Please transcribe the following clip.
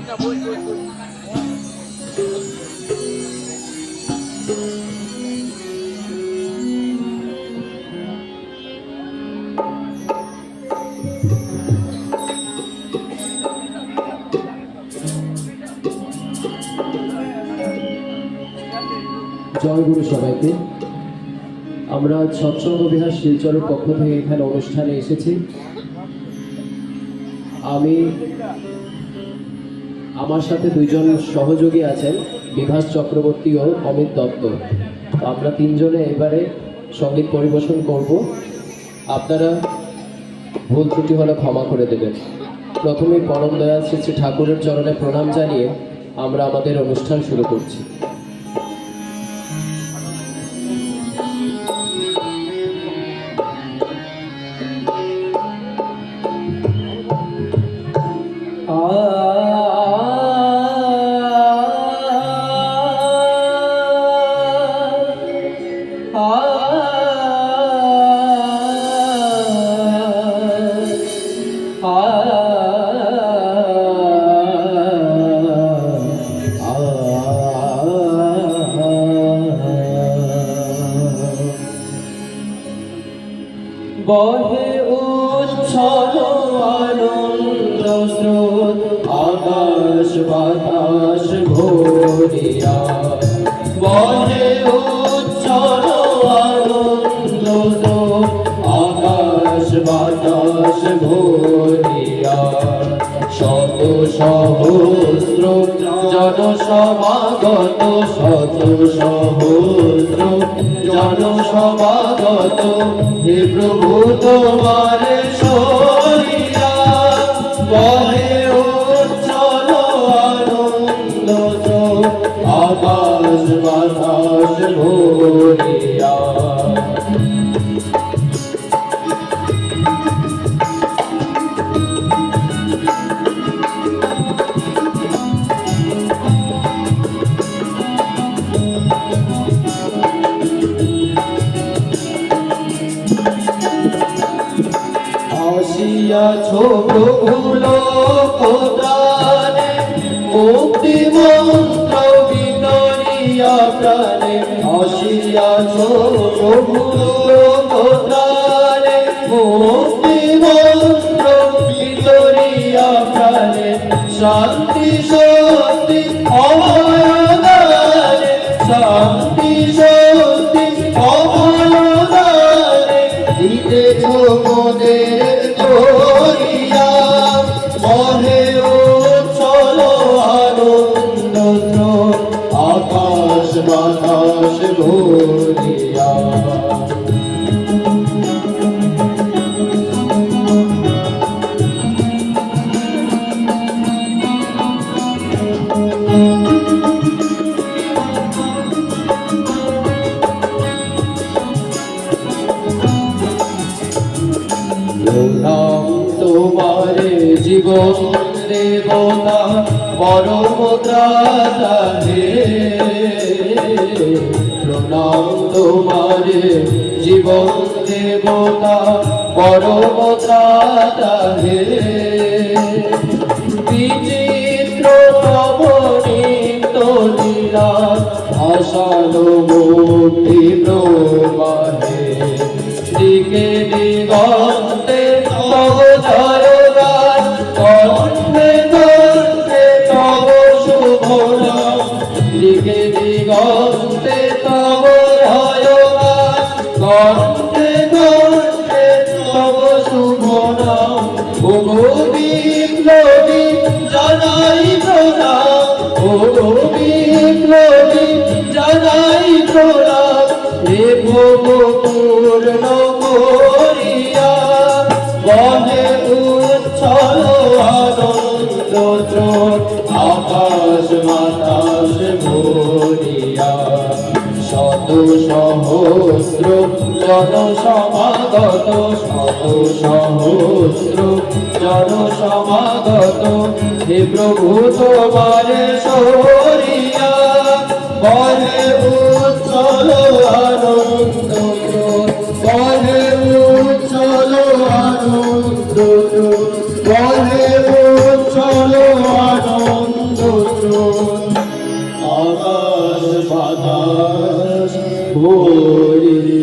জয় গুরু সবাইকে। আমরা সৎসঙ্গ বিহার শিলচরের পক্ষ থেকে এখানে অনুষ্ঠানে এসেছি। আমার সাথে দুইজন সহযোগী আছেন, বিভাস চক্রবর্তী ও অমিত দত্ত। আমরা তিনজনে এবারে সঙ্গীত পরিবেশন করব। আপনারা ভুল ত্রুটি হলে ক্ষমা করে দেবেন। প্রথমে পরম দয়াল শ্রী শ্রী ঠাকুরের চরণে প্রণাম জানিয়ে আমরা আমাদের অনুষ্ঠান শুরু করছি। বহে উচ্ছল আনন্দ স্রোত আকাশ বাতাস ভরিয়া, বহে উচ্ছল আনন্দ স্রোত আকাশ বাতাস ভরিয়া, শত সহস্র জন সমাগত, শত সহস্র জন সমাগত, হে প্রভু তোমার সরিয়া, বহে উচ্ছল আনন্দ স্রোত আকাশ বাতাস ভরিয়া। আসিয়াছো প্রভু লোকদানে, মুক্তি মন্ত্র বিতরিয়া প্রাণে, আসিয়াছো প্রভু লোকদানে, মুক্তি মন্ত্র বিতরিয়া প্রাণে, শান্তি শক্তি অভয়দানে, শান্তি শক্তি অভয়দানে, দিতেছো মোদের করিয়া, বহে উচ্ছল আনন্দ স্রোত আকাশ বাতাস ভরিয়া। প্রণাম তোমারে জীবন দেবতা পরম ত্রাতা হে, প্রণাম তোমারে জীবন দেবতা পরম ত্রাতা হে, বিচিত্র নবনীত লীলা আশালো মুক্তি প্রবাহে, দিকে দিগন্তে তব জয়গান, কণ্ঠে কণ্ঠে তব শুভ নাম, দিকে দিগন্তে তব জয়গান, কণ্ঠে কণ্ঠে তব শুভ নাম, ওগো বিপ্লবী জানাই প্রণাম, ওগো বিপ্লবী জানাই প্রণাম, হে প্রভু পূর্ণ করিয়া, বহে উচ্ছল আনন্দ স্রোত আকাশ বাতাস ভরিয়া, শত সহস্র জন সমাগত, শত সহস্র জন সমাগত, হে প্রভু তোমার সরিয়া, বহে উচ্ছল আনন্দ স্রোত, বহে উচ্ছল আনন্দ স্রোত, বহে উচ্ছল আনন্দ আকাশ বাতাস ভরি